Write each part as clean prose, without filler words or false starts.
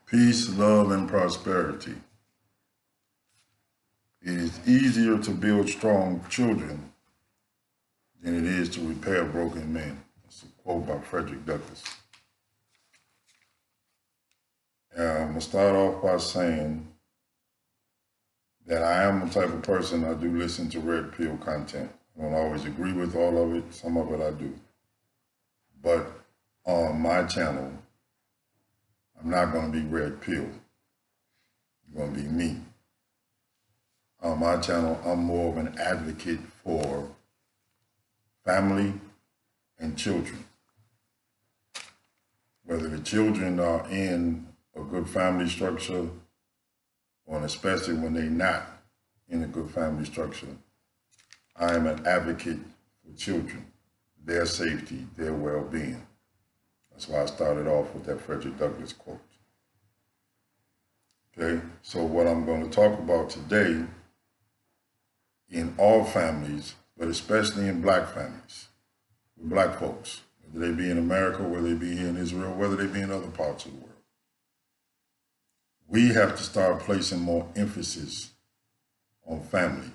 peace, love, and prosperity. It is easier to build strong children than it is to repair broken men. That's a quote by Frederick Douglass. I'm going to start off by saying that I am the type of person I do listen to red pill content. I don't always agree with all of it. Some of it I do. But on my channel, I'm not going to be red pill. It's going to be me. On my channel, I'm more of an advocate for family and children. Whether the children are in a good family structure, or especially when they're not in a good family structure, I am an advocate for children, their safety, their well-being. That's why I started off with that Frederick Douglass quote. Okay, so what I'm going to talk about today in all families, but especially in black families, with black folks, whether they be in America, whether they be here in Israel, whether they be in other parts of the world. We have to start placing more emphasis on family.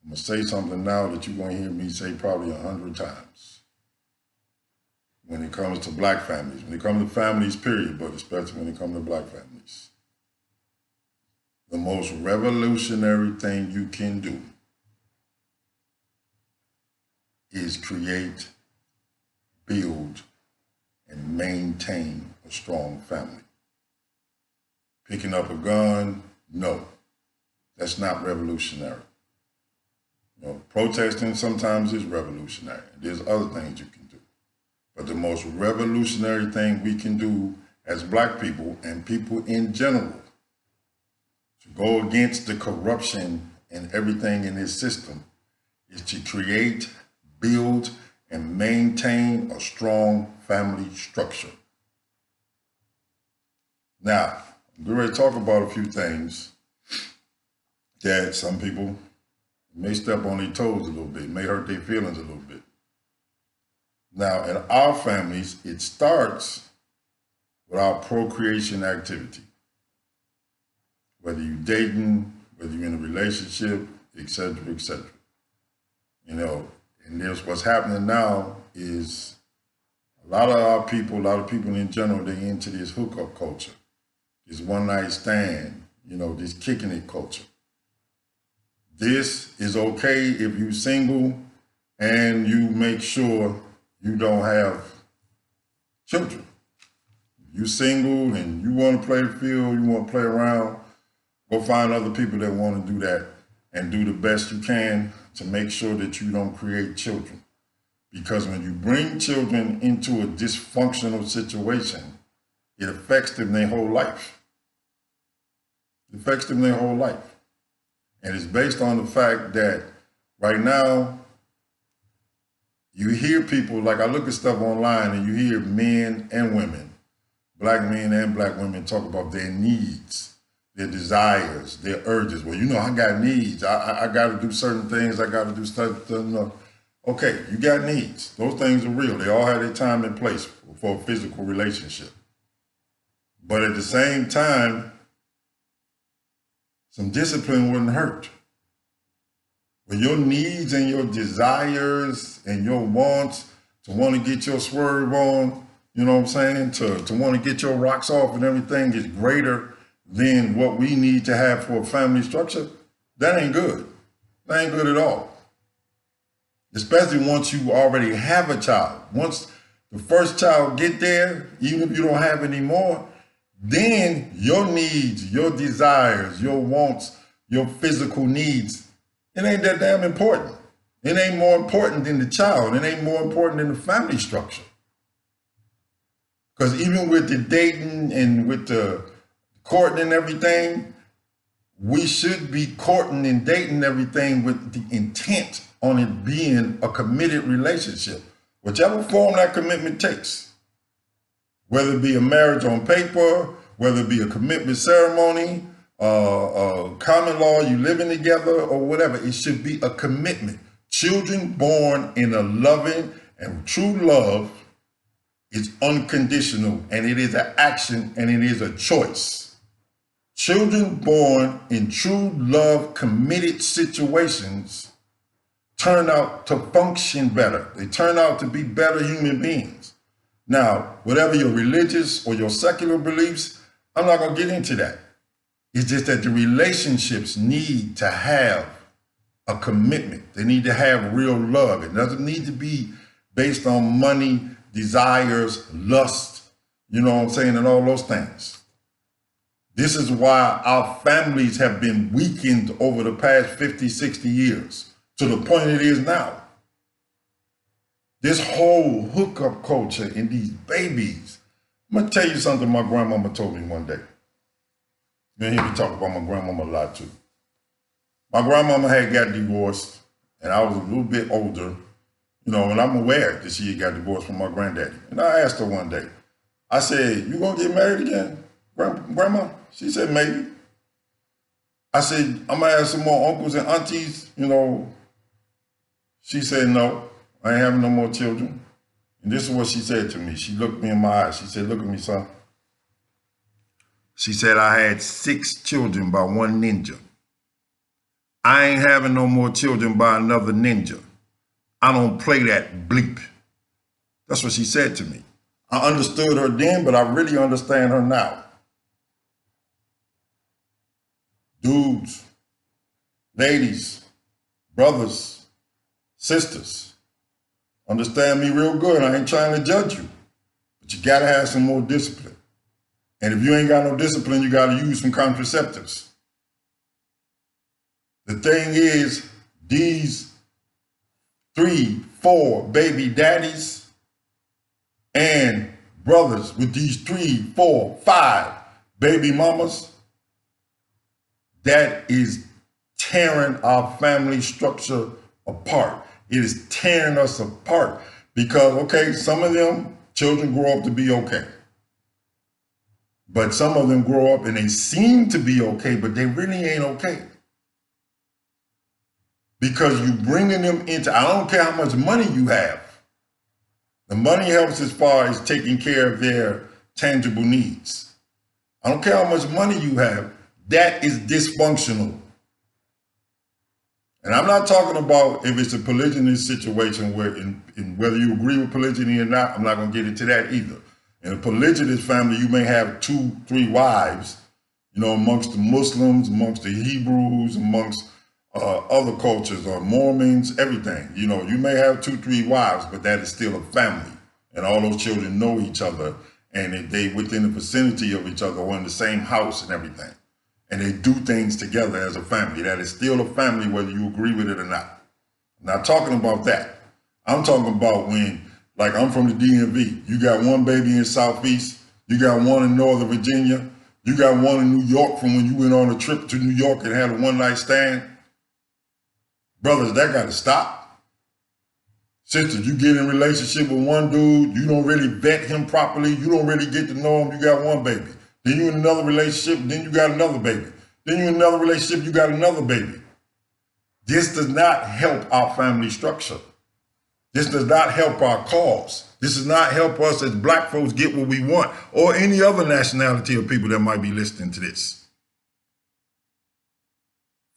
I'm going to say something now that you're going to hear me say probably 100 times. When it comes to black families, when it comes to families, period, but especially when it comes to black families. The most revolutionary thing you can do is create, build, and maintain a strong family. Picking up a gun, no, that's not revolutionary. You know, protesting sometimes is revolutionary. There's other things you can do. But the most revolutionary thing we can do as black people and people in general to go against the corruption and everything in this system is to create, build, and maintain a strong family structure. Now, I'm going to talk about a few things that some people may step on their toes a little bit, may hurt their feelings a little bit. Now, in our families, it starts with our procreation activity. Whether you're dating, whether you're in a relationship, et cetera, et cetera. You know, and there's what's happening now is a lot of people in general, they into this hookup culture, this one night stand, you know, this kicking it culture. This is okay if you're single and you make sure you don't have children. If you're single and you want to play the field, you want to play around, go find other people that want to do that and do the best you can to make sure that you don't create children. Because when you bring children into a dysfunctional situation, it affects them their whole life. It affects them their whole life. And it's based on the fact that right now, you hear people, like I look at stuff online and you hear men and women, black men and black women talk about their needs, their desires, their urges. Well, you know, I got needs. I got to do certain things. I got to do stuff. Okay, you got needs. Those things are real. They all have their time and place for a physical relationship. But at the same time, some discipline wouldn't hurt. When your needs and your desires and your wants to want to get your swerve on, you know what I'm saying, to want to get your rocks off and everything is greater than what we need to have for a family structure, that ain't good. That ain't good at all. Especially once you already have a child. Once the first child get there, even if you don't have any more, then your needs, your desires, your wants, your physical needs, it ain't that damn important. It ain't more important than the child. It ain't more important than the family structure. Because even with the dating and with the courting and everything, we should be courting and dating everything with the intent on it being a committed relationship, whichever form that commitment takes. Whether it be a marriage on paper, whether it be a commitment ceremony, common law, you living together or whatever, it should be a commitment. Children born in a loving and true love is unconditional, and it is an action and it is a choice. Children born in true love committed situations turn out to function better. They turn out to be better human beings. Now, whatever your religious or your secular beliefs, I'm not going to get into that. It's just that the relationships need to have a commitment. They need to have real love. It doesn't need to be based on money, desires, lust, you know what I'm saying, and all those things. This is why our families have been weakened over the past 50, 60 years to the point it is now. This whole hookup culture and these babies. I'm going to tell you something my grandmama told me one day. You're going to hear me talk about my grandmama a lot too. My grandmama had got divorced, and I was a little bit older, you know, and I'm aware that she had got divorced from my granddaddy. And I asked her one day, I said, you gonna get married again, Grandma? She said, maybe. I said, I'm gonna have some more uncles and aunties, you know. She said, no, I ain't having no more children. And this is what she said to me. She looked me in my eyes. She said, look at me, son. She said, I had 6 children by one ninja. I ain't having no more children by another ninja. I don't play that bleep. That's what she said to me. I understood her then, but I really understand her now. Dudes, ladies, brothers, sisters, understand me real good. I ain't trying to judge you, but you gotta have some more discipline. And if you ain't got no discipline, you gotta use some contraceptives. The thing is, these 3, 4 baby daddies and brothers with these 3, 4, 5 baby mamas, that is tearing our family structure apart. It is tearing us apart because, okay, some of them children grow up to be okay. But some of them grow up and they seem to be okay, but they really ain't okay. Because you bringing them into, I don't care how much money you have. The money helps as far as taking care of their tangible needs. I don't care how much money you have. That is dysfunctional. And I'm not talking about if it's a polygynous situation where, in whether you agree with polygyny or not, I'm not going to get into that either. In a polygynous family, you may have 2, 3 wives, you know, amongst the Muslims, amongst the Hebrews, amongst other cultures or Mormons, everything. You know, you may have 2, 3 wives, but that is still a family. And all those children know each other and they within the vicinity of each other or in the same house and everything. And they do things together as a family. That is still a family whether you agree with it or not. I'm not talking about that. I'm talking about when, like I'm from the DMV, you got one baby in Southeast, you got one in Northern Virginia, you got one in New York from when you went on a trip to New York and had a one-night stand. Brothers, that got to stop. Sisters, you get in a relationship with one dude, you don't really vet him properly, you don't really get to know him, you got one baby. Then you in another relationship, then you got another baby. Then you in another relationship, you got another baby. This does not help our family structure. This does not help our cause. This does not help us as black folks get what we want, or any other nationality of people that might be listening to this.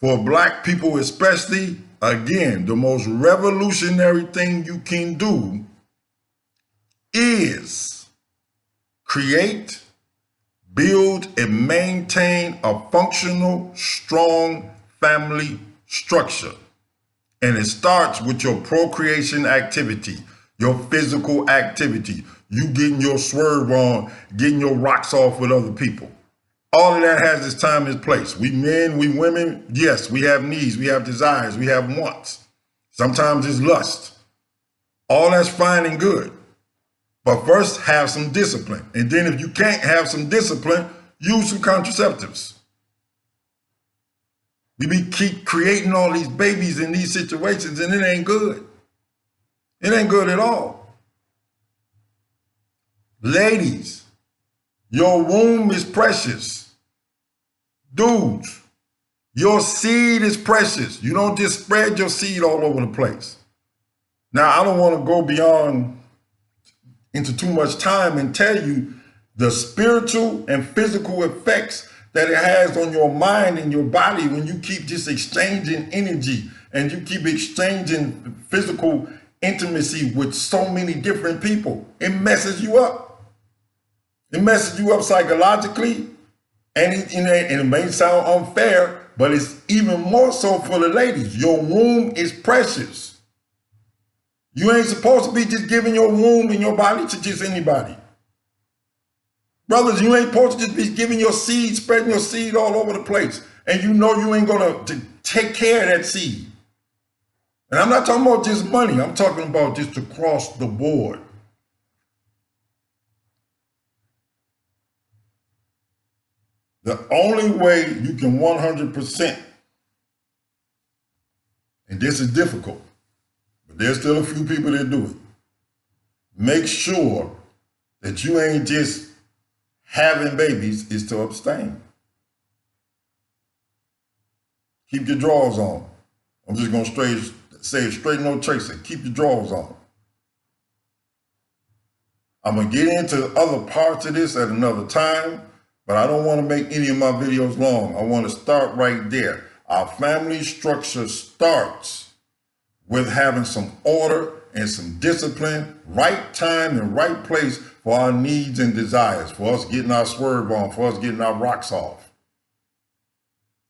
For black people especially, again, the most revolutionary thing you can do is create, build, and maintain a functional, strong family structure. And it starts with your procreation activity, your physical activity, you getting your swerve on, getting your rocks off with other people. All of that has its time and place. We men, we women, yes, we have needs, we have desires, we have wants. Sometimes it's lust. All that's fine and good. But first, have some discipline. And then if you can't have some discipline, use some contraceptives. We keep creating all these babies in these situations and it ain't good. It ain't good at all. Ladies, your womb is precious. Dudes, your seed is precious. You don't just spread your seed all over the place. Now, I don't want to go beyond into too much time and tell you the spiritual and physical effects that it has on your mind and your body when you keep just exchanging energy and you keep exchanging physical intimacy with so many different people. It messes you up. It messes you up psychologically, and it may sound unfair, but it's even more so for the ladies. Your womb is precious. You ain't supposed to be just giving your womb and your body to just anybody. Brothers, you ain't supposed to just be giving your seed, spreading your seed all over the place. And you know you ain't gonna take care of that seed. And I'm not talking about just money. I'm talking about just across the board. The only way you can 100%, and this is difficult, but there's still a few people that do it, make sure that you ain't just having babies, is to abstain. Keep your drawers on. I'm just going to say it straight, no chasing. Keep your drawers on. I'm going to get into other parts of this at another time, but I don't want to make any of my videos long. I want to start right there. Our family structure starts with having some order and some discipline, right time and right place for our needs and desires, for us getting our swerve on, for us getting our rocks off.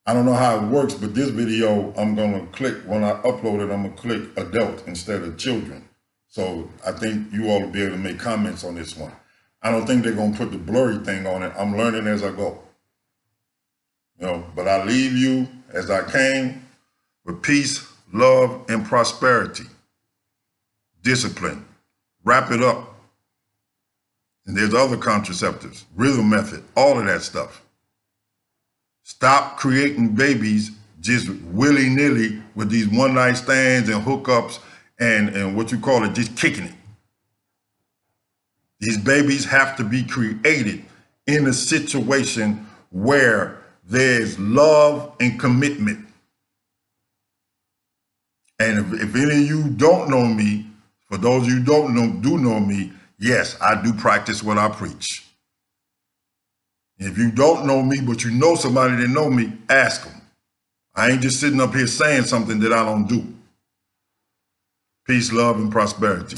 I don't know how it works, but this video, I'm going to click, when I upload it, I'm going to click adult instead of children. So I think you all will be able to make comments on this one. I don't think they're going to put the blurry thing on it. I'm learning as I go. You know, but I leave you as I came with peace, love, and prosperity. Discipline. Wrap it up. And there's other contraceptives, rhythm method, all of that stuff. Stop creating babies just willy-nilly with these one-night stands and hookups and what you call it, just kicking it. These babies have to be created in a situation where there's love and commitment. And if any of you don't know me, for those of you who do know me, yes, I do practice what I preach. If you don't know me, but you know somebody that know me, ask them. I ain't just sitting up here saying something that I don't do. Peace, love, and prosperity.